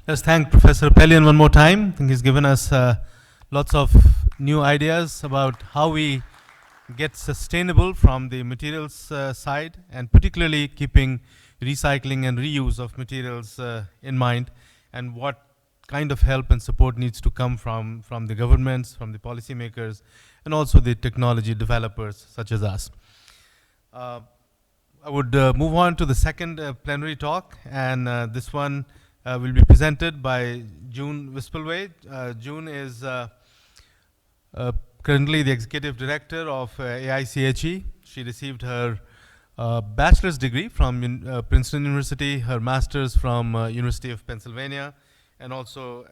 Let's thank Professor Pellion one more time. I think he's given us lots of new ideas about how we get sustainable from the materials side, and particularly keeping recycling and reuse of materials in mind, and what kind of help and support needs to come from the governments, from the policymakers, and also the technology developers such as us. I would move on to the second plenary talk, and this one will be presented by June Wispelwey. June is currently the Executive Director of AIChE. She received her bachelor's degree from Princeton University, her master's from University of Pennsylvania, and also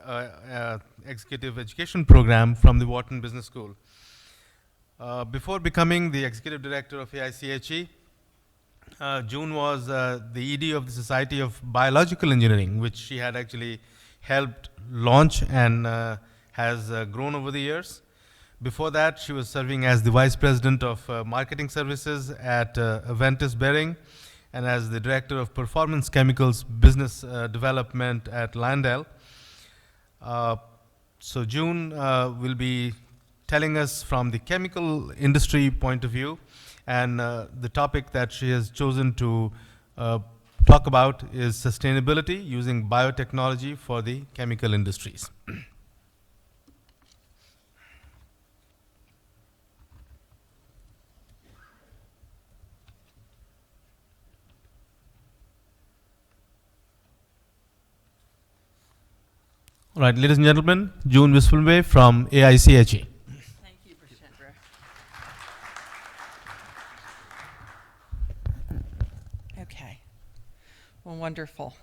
executive education program from the Wharton Business School. Before becoming the Executive Director of AIChE, June was the ED of the Society of Biological Engineering, which she had actually helped launch and has grown over the years. Before that, she was serving as the Vice President of Marketing Services at Aventis Bering, and as the Director of Performance Chemicals Business Development at Lyondell. So June will be telling us from the chemical industry point of view, and the topic that she has chosen to talk about is sustainability using biotechnology for the chemical industries. All right, ladies and gentlemen, June Wispelwey from AIChE. Thank you, Prashendra. Okay. Well, wonderful.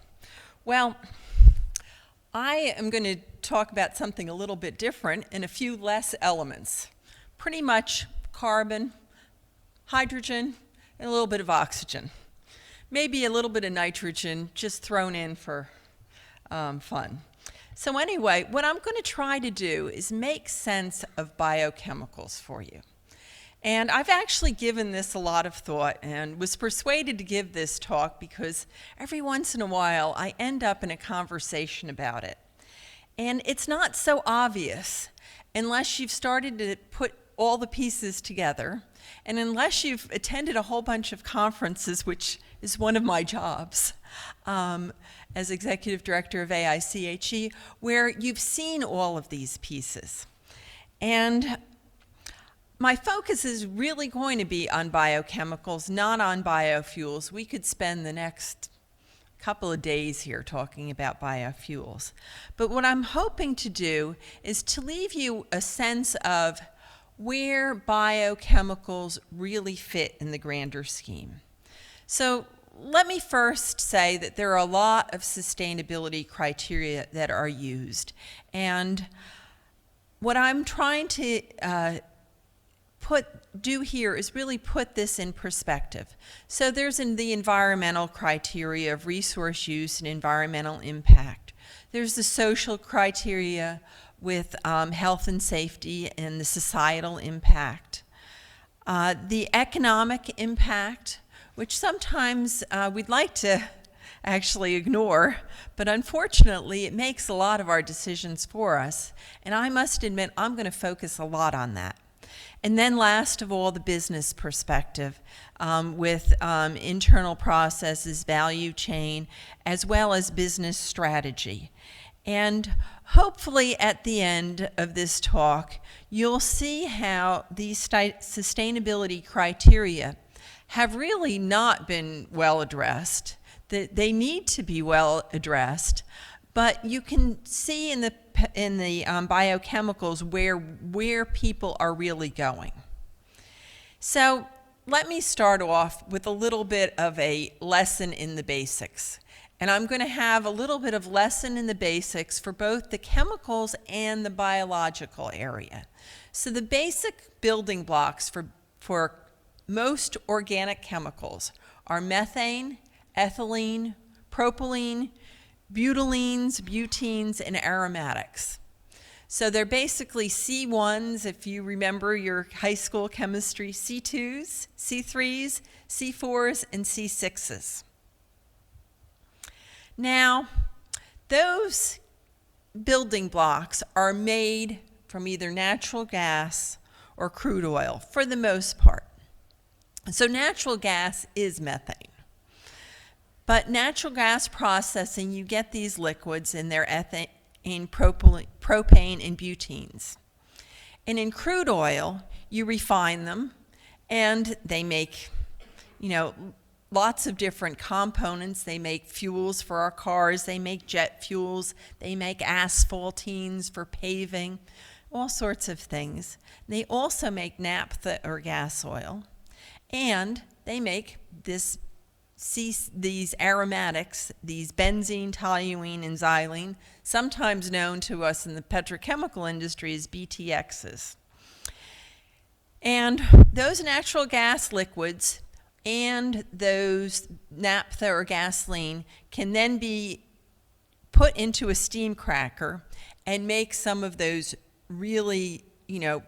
Well, I am going to talk about something a little bit different and a few less elements. Pretty much carbon, hydrogen, and a little bit of oxygen. Maybe a little bit of nitrogen just thrown in for fun. So anyway, what I'm going to try to do is make sense of biochemicals for you. And I've actually given this a lot of thought and was persuaded to give this talk because every once in a while I end up in a conversation about it. And it's not so obvious unless you've started to put all the pieces together, and unless you've attended a whole bunch of conferences, which is one of my jobs as Executive Director of AIChE, where you've seen all of these pieces. And my focus is really going to be on biochemicals, not on biofuels. We could spend the next couple of days here talking about biofuels. But what I'm hoping to do is to leave you a sense of where biochemicals really fit in the grander scheme. So let me first say that there are a lot of sustainability criteria that are used. And what I'm trying to do here is really put this in perspective. So there's the environmental criteria of resource use and environmental impact. There's the social criteria with health and safety and the societal impact. The economic impact, which sometimes we'd like to actually ignore, but unfortunately it makes a lot of our decisions for us. And I must admit, I'm going to focus a lot on that. And then last of all, the business perspective with internal processes, value chain, as well as business strategy. And hopefully at the end of this talk, you'll see how these sustainability criteria have really not been well addressed. They need to be well addressed, but you can see in the biochemicals where people are really going. So let me start off with a little bit of a lesson in the basics. And I'm going to have a little bit of lesson in the basics for both the chemicals and the biological area. So the basic building blocks for most organic chemicals are methane, ethylene, propylene, butylenes, butenes, and aromatics. So they're basically C1s, if you remember your high school chemistry, C2s, C3s, C4s, and C6s. Now, Those building blocks are made from either natural gas or crude oil for the most part. So natural gas is methane. But natural gas processing, you get these liquids and they're ethane, propane, and butenes. And in crude oil, you refine them and they make, lots of different components. They make fuels for our cars, they make jet fuels, they make asphaltenes for paving, all sorts of things. They also make naphtha or gas oil, and they make these aromatics, these benzene, toluene, and xylene, sometimes known to us in the petrochemical industry as BTXs. And those natural gas liquids and those naphtha or gasoline can then be put into a steam cracker and make some of those really,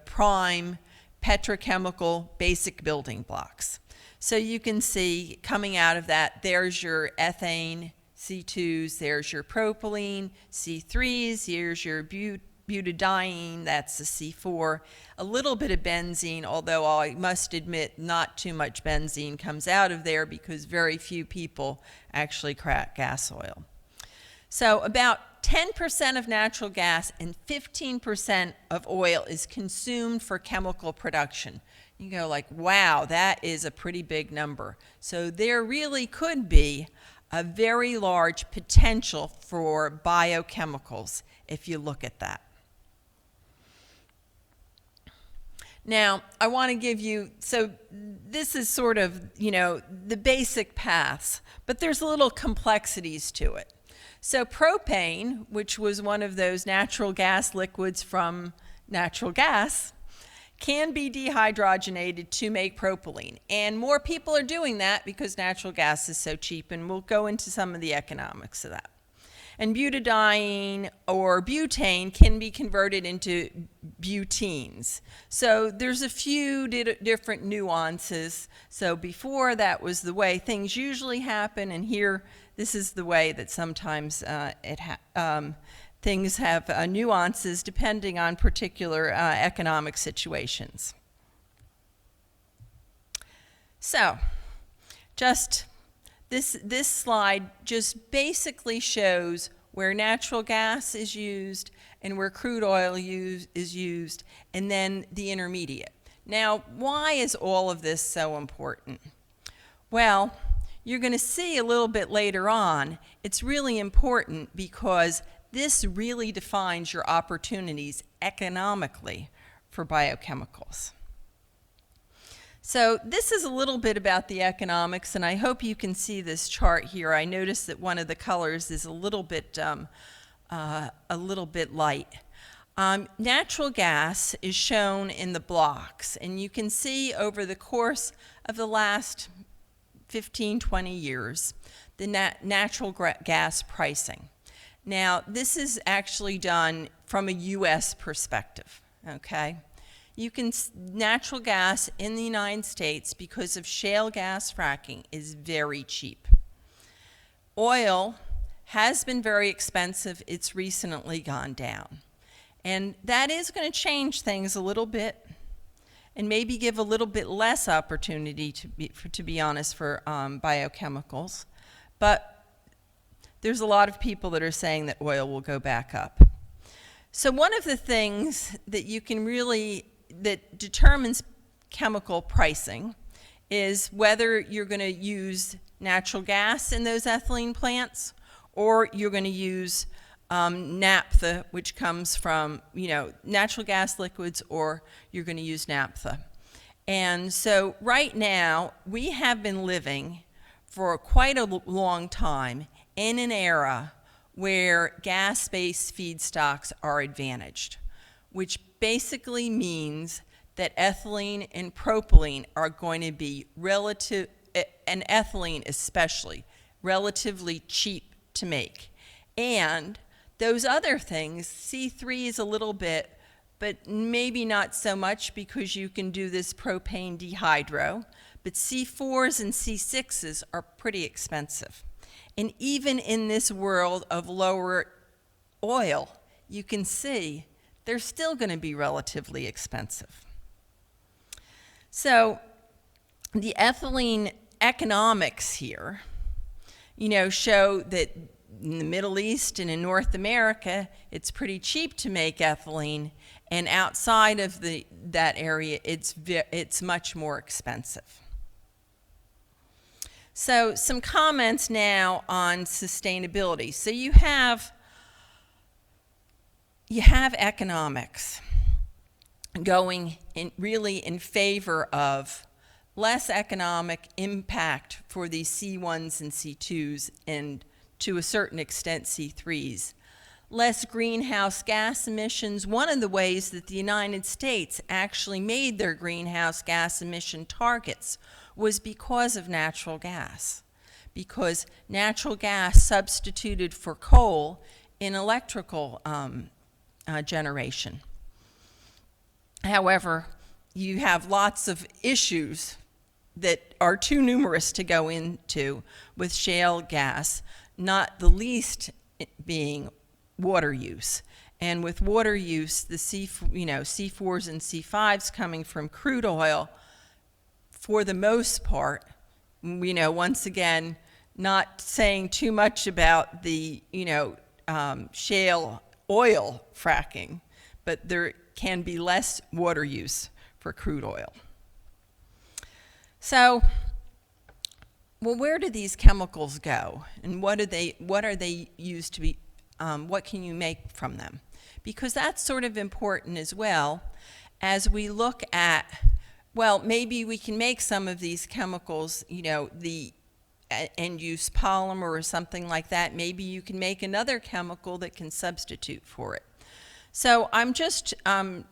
prime petrochemical basic building blocks. So you can see coming out of that, there's your ethane, C2s, there's your propylene, C3s, here's your butadiene, that's the C4, a little bit of benzene, although I must admit not too much benzene comes out of there because very few people actually crack gas oil. So about 10% of natural gas and 15% of oil is consumed for chemical production. You go like, wow, that is a pretty big number. So there really could be a very large potential for biochemicals if you look at that. Now, I want to give you, so this is sort of, the basic paths, but there's little complexities to it. So propane, which was one of those natural gas liquids from natural gas, can be dehydrogenated to make propylene. And more people are doing that because natural gas is so cheap, and we'll go into some of the economics of that. And butadiene or butane can be converted into butenes. So there's a few different nuances. So before, that was the way things usually happen, and here this is the way that sometimes things have nuances depending on particular economic situations. So just this slide just basically shows where natural gas is used and where crude oil is used, and then the intermediate. Now, why is all of this so important? Well, you're going to see a little bit later on, it's really important because this really defines your opportunities economically for biochemicals. So this is a little bit about the economics, and I hope you can see this chart here. I noticed that one of the colors is a little bit light. Natural gas is shown in the blocks, and you can see over the course of the last 15, 20 years, the natural gas pricing. Now, this is actually done from a U.S. perspective, okay? Natural gas in the United States, because of shale gas fracking, is very cheap. Oil has been very expensive. It's recently gone down. And that is going to change things a little bit and maybe give a little bit less opportunity, to be honest, for biochemicals. But there's a lot of people that are saying that oil will go back up. So one of the things that that determines chemical pricing is whether you're going to use natural gas in those ethylene plants, or you're going to use naphtha, which comes from natural gas liquids, or you're going to use naphtha. And so right now, we have been living for quite a long time in an era where gas-based feedstocks are advantaged, which basically means that ethylene and propylene are going to be and ethylene especially, relatively cheap to make. And those other things, C3 is a little bit, but maybe not so much because you can do this propane dehydro, but C4s and C6s are pretty expensive. And even in this world of lower oil, you can see they're still going to be relatively expensive. So the ethylene economics here, show that in the Middle East and in North America, it's pretty cheap to make ethylene, and outside of that area, it's much more expensive. So some comments now on sustainability. So you have economics going really in favor of less economic impact for these C1s and C2s, and to a certain extent C3s. Less greenhouse gas emissions. One of the ways that the United States actually made their greenhouse gas emission targets was because of natural gas, because natural gas substituted for coal in electrical generation. However, you have lots of issues that are too numerous to go into with shale gas, not the least being water use. And with water use, the C4s and C5s coming from crude oil, for the most part, once again, not saying too much about the, shale oil fracking, but there can be less water use for crude oil. So, well, where do these chemicals go, and what are they used to be? What can you make from them? Because that's sort of important as well, as we look at, well, maybe we can make some of these chemicals, the end-use polymer or something like that. Maybe you can make another chemical that can substitute for it. So I'm just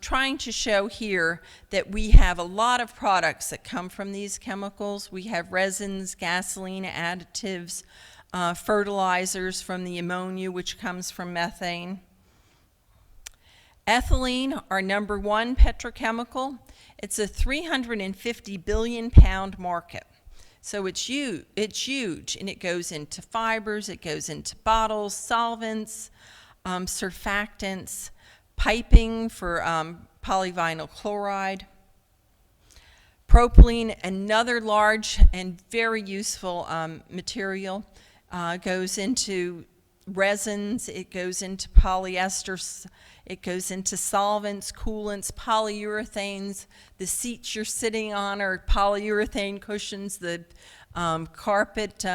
trying to show here that we have a lot of products that come from these chemicals. We have resins, gasoline additives, fertilizers from the ammonia, which comes from methane. Ethylene, our number one petrochemical, it's a 350 billion pound market. So it's huge, and it goes into fibers, it goes into bottles, solvents, surfactants, piping for polyvinyl chloride. Propylene, another large and very useful material, goes into resins, it goes into polyesters, it goes into solvents, coolants, polyurethanes. The seats you're sitting on are polyurethane cushions. The carpet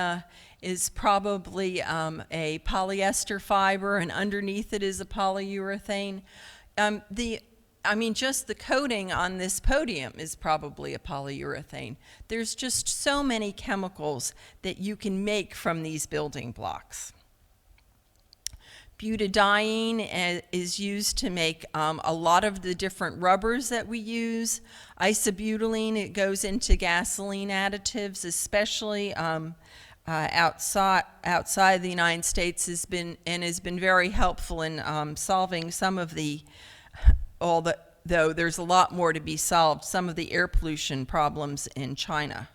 is probably a polyester fiber, and underneath it is a polyurethane. Just the coating on this podium is probably a polyurethane. There's just so many chemicals that you can make from these building blocks. Butadiene is used to make a lot of the different rubbers that we use. Isobutylene, it goes into gasoline additives, especially outside the United States, has been very helpful in solving some of though there's a lot more to be solved, some of the air pollution problems in China.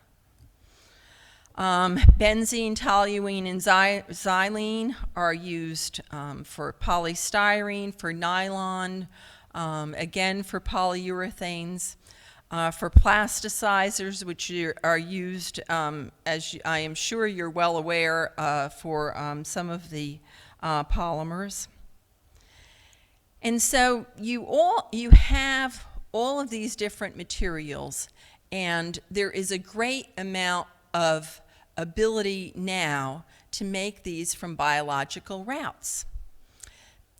Benzene, toluene, and xylene are used for polystyrene, for nylon, again for polyurethanes, for plasticizers, which are used, as I am sure you're well aware, for some of the polymers. And so you have all of these different materials, and there is a great amount of ability now to make these from biological routes.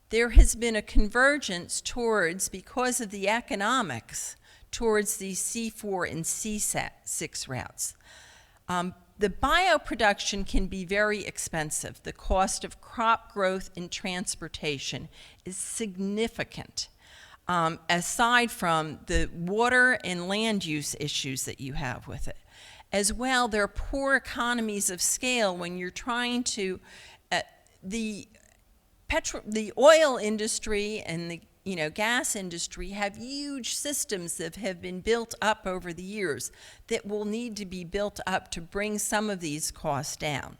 There has been a convergence because of the economics, towards these C4 and C6 routes. The bioproduction can be very expensive. The cost of crop growth and transportation is significant, aside from the water and land use issues that you have with it. As well, there are poor economies of scale when you're trying to, the oil industry and the gas industry have huge systems that have been built up over the years that will need to be built up to bring some of these costs down.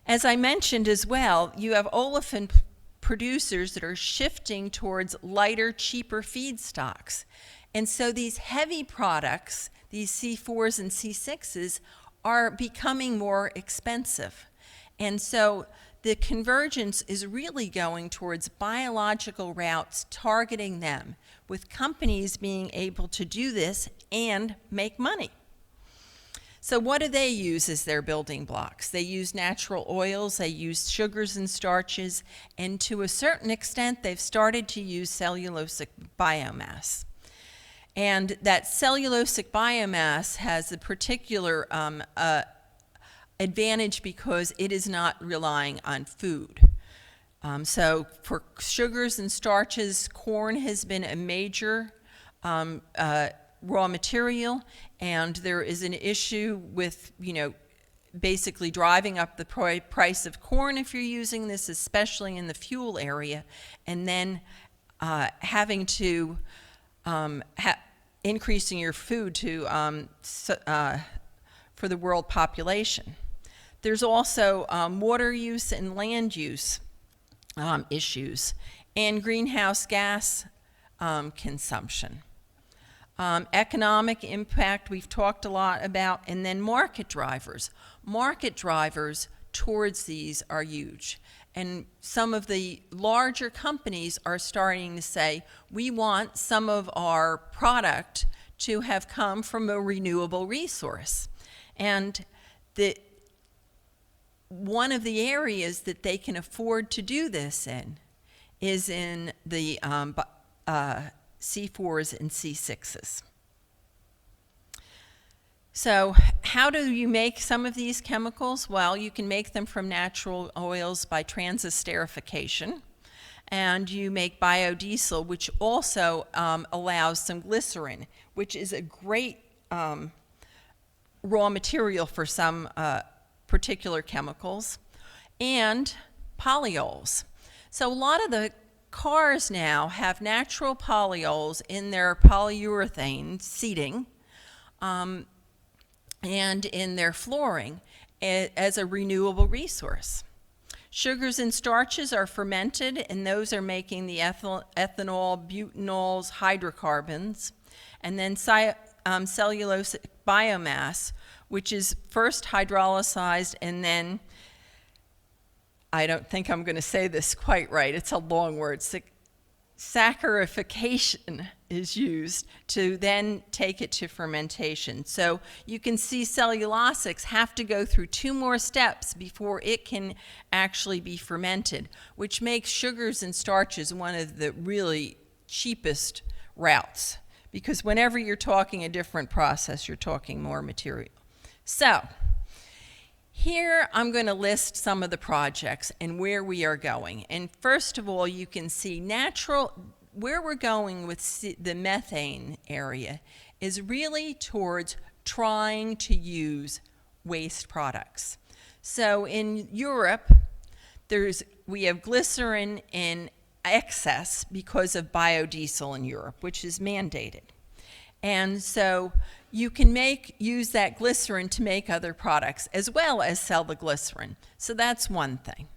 As I mentioned as well, you have olefin producers that are shifting towards lighter, cheaper feedstocks. And so these heavy products, these C4s and C6s, are becoming more expensive. And so the convergence is really going towards biological routes, targeting them, with companies being able to do this and make money. So what do they use as their building blocks? They use natural oils, they use sugars and starches, and to a certain extent, they've started to use cellulosic biomass. And that cellulosic biomass has a particular advantage because it is not relying on food. So for sugars and starches, corn has been a major raw material, and there is an issue with, basically driving up the price of corn if you're using this, especially in the fuel area, and then having to increasing your food to for the world population. There's also water use and land use issues, and greenhouse gas consumption. Economic impact we've talked a lot about, and then market drivers. Market drivers towards these are huge. And some of the larger companies are starting to say, we want some of our product to have come from a renewable resource. And one of the areas that they can afford to do this in is in the C4s and C6s. So how do you make some of these chemicals? Well, you can make them from natural oils by transesterification, and you make biodiesel, which also allows some glycerin, which is a great raw material for some particular chemicals, and polyols. So a lot of the cars now have natural polyols in their polyurethane seating and in their flooring as a renewable resource. Sugars and starches are fermented, and those are making the ethanol, butanols, hydrocarbons, and then cellulosic biomass, which is first hydrolyzed and then, I don't think I'm going to say this quite right, it's a long word, saccharification is used to then take it to fermentation. So you can see cellulosics have to go through 2 more steps before it can actually be fermented, which makes sugars and starches one of the really cheapest routes, because whenever you're talking a different process, you're talking more material. So here I'm going to list some of the projects and where we are going. And first of all, you can see where we're going with the methane area is really towards trying to use waste products. So in Europe, we have glycerin in excess because of biodiesel in Europe, which is mandated. And so you can use that glycerin to make other products as well as sell the glycerin. So that's one thing.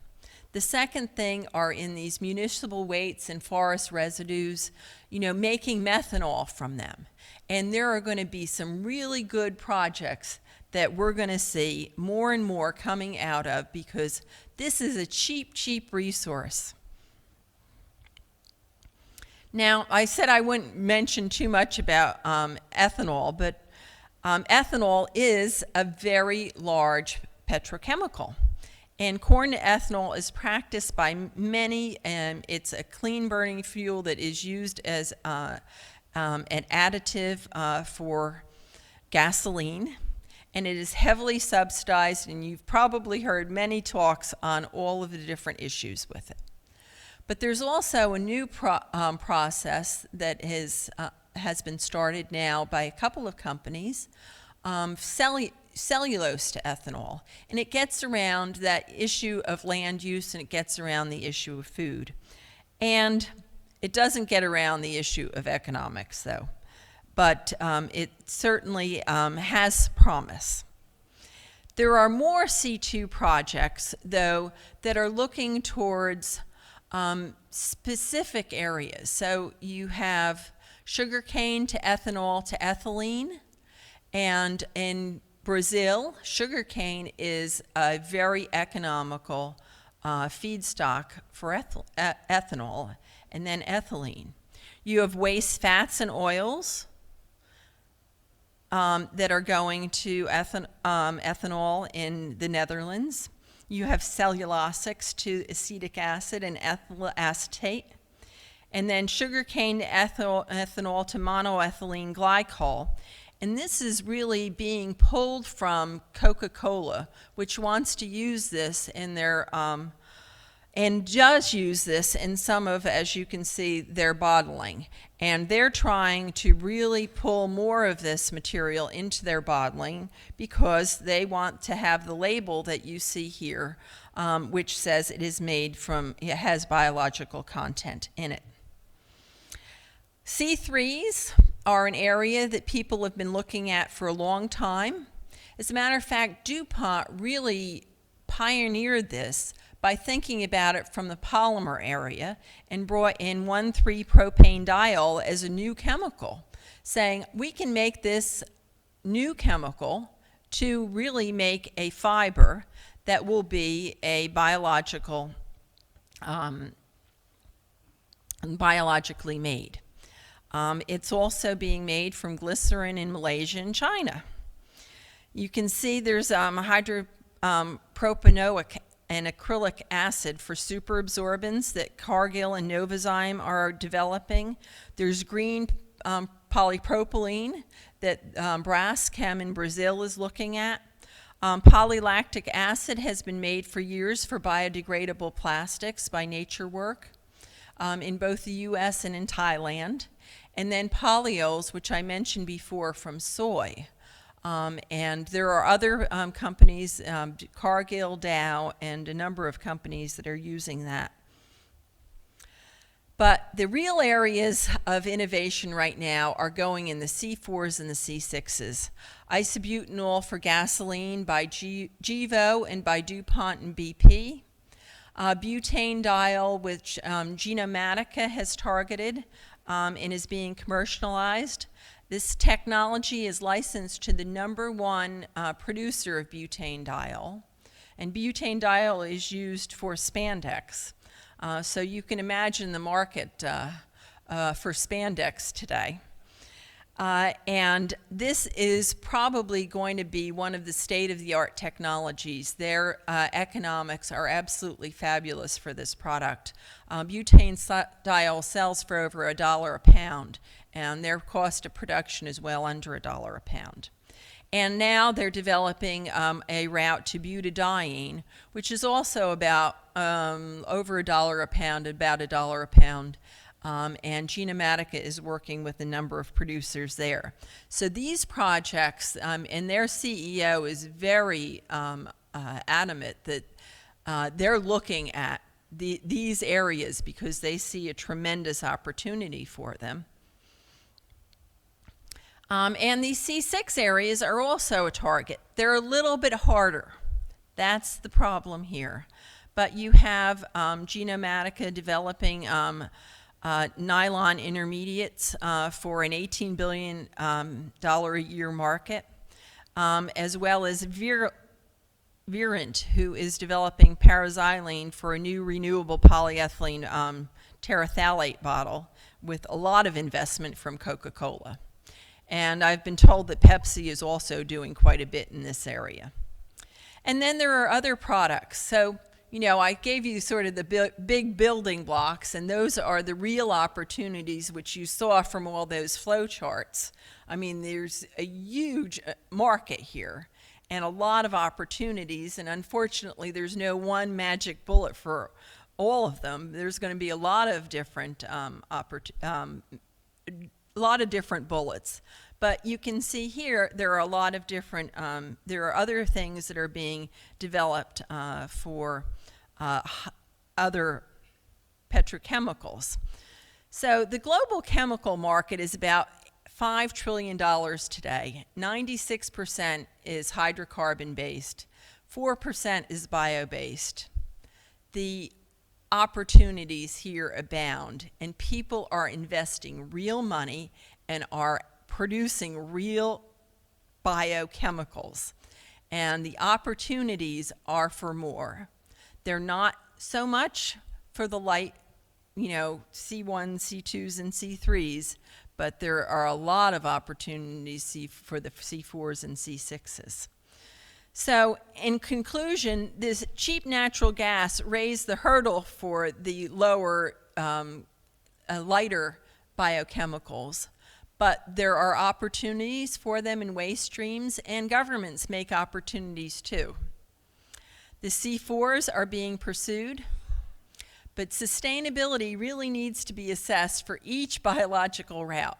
The second thing are in these municipal wastes and forest residues, making methanol from them. And there are going to be some really good projects that we're going to see more and more coming out of, because this is a cheap resource. Now, I said I wouldn't mention too much about ethanol, but ethanol is a very large petrochemical. And corn to ethanol is practiced by many, and it's a clean burning fuel that is used as an additive for gasoline. And it is heavily subsidized, and you've probably heard many talks on all of the different issues with it. But there's also a new process that has been started now by a couple of companies, cellulose to ethanol. And it gets around that issue of land use, and it gets around the issue of food. And it doesn't get around the issue of economics, though. But it certainly has promise. There are more C2 projects, though, that are looking towards specific areas. So you have sugarcane to ethanol to ethylene, and in Brazil, sugarcane is a very economical feedstock for ethanol, and then ethylene. You have waste fats and oils that are going to ethanol in the Netherlands. You have cellulosics to acetic acid and ethyl acetate. And then sugarcane to ethanol to monoethylene glycol. And this is really being pulled from Coca-Cola, which wants to use this in their, and does use this in some of, as you can see, their bottling. And they're trying to really pull more of this material into their bottling because they want to have the label that you see here, which says it is made from, it has biological content in it. C3s are an area that people have been looking at for a long time. As a matter of fact, DuPont really pioneered this by thinking about it from the polymer area and brought in 1,3-propane-diol as a new chemical, saying we can make this new chemical to really make a fiber that will be a biologically made. It's also being made from glycerin in Malaysia and China. You can see there's hydropropanoic and acrylic acid for superabsorbents that Cargill and Novozyme are developing. There's green polypropylene that Braskem in Brazil is looking at. Polylactic acid has been made for years for biodegradable plastics by NatureWork in both the US and in Thailand. And then polyols, which I mentioned before, from soy. And there are other companies, Cargill, Dow, and a number of companies that are using that. But the real areas of innovation right now are going in the C4s and the C6s. Isobutanol for gasoline by Gevo and by DuPont and BP. Butanediol, which Genomatica has targeted and is being commercialized. This technology is licensed to the #1 producer of butanediol, and butanediol is used for spandex. So you can imagine the market for spandex today. And this is probably going to be one of the state-of-the-art technologies. Their economics are absolutely fabulous for this product. Butanediol sells for over $1 a pound, and their cost of production is well under $1 a pound. And now they're developing a route to butadiene, which is also about over $1 a pound, about $1 a pound. And Genomatica is working with a number of producers there. So these projects, and their CEO is very adamant that they're looking at these areas because they see a tremendous opportunity for them. And these C6 areas are also a target. They're a little bit harder. That's the problem here. But you have Genomatica developing nylon intermediates for an $18 billion a year market, as well as Virent, who is developing paraxylene for a new renewable polyethylene terephthalate bottle with a lot of investment from Coca-Cola. And I've been told that Pepsi is also doing quite a bit in this area. And then there are other products. So, you know, I gave you sort of the big building blocks, and those are the real opportunities which you saw from all those flow charts. I mean, there's a huge market here and a lot of opportunities, and unfortunately, there's no one magic bullet for all of them. There's going to be a lot of different bullets. But you can see here there are a lot of different, there are other things that are being developed for other petrochemicals. So the global chemical market is about $5 trillion today. 96% is hydrocarbon-based. 4% is bio-based. The opportunities here abound, and people are investing real money and are producing real biochemicals. And the opportunities are for more. They're not so much for the light, C1, C2s, and C3s, but there are a lot of opportunities for the C4s and C6s. So, in conclusion, this cheap natural gas raised the hurdle for the lower, lighter biochemicals, but there are opportunities for them in waste streams, and governments make opportunities too. The C4s are being pursued, but sustainability really needs to be assessed for each biological route.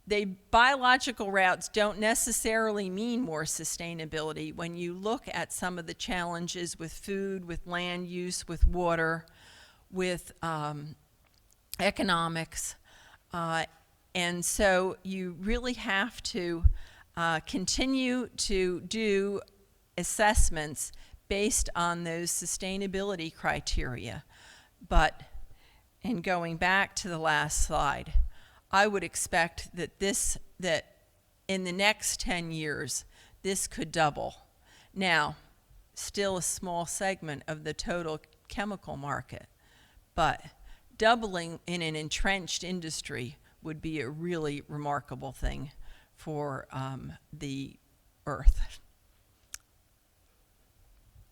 The biological routes don't necessarily mean more sustainability when you look at some of the challenges with food, with land use, with water, with economics. And so you really have to continue to do assessments based on those sustainability criteria. But, and going back to the last slide, I would expect that in the next 10 years, this could double. Now, still a small segment of the total chemical market, but doubling in an entrenched industry would be a really remarkable thing for the Earth.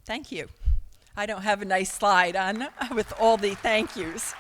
Thank you. I don't have a nice slide on with all the thank yous.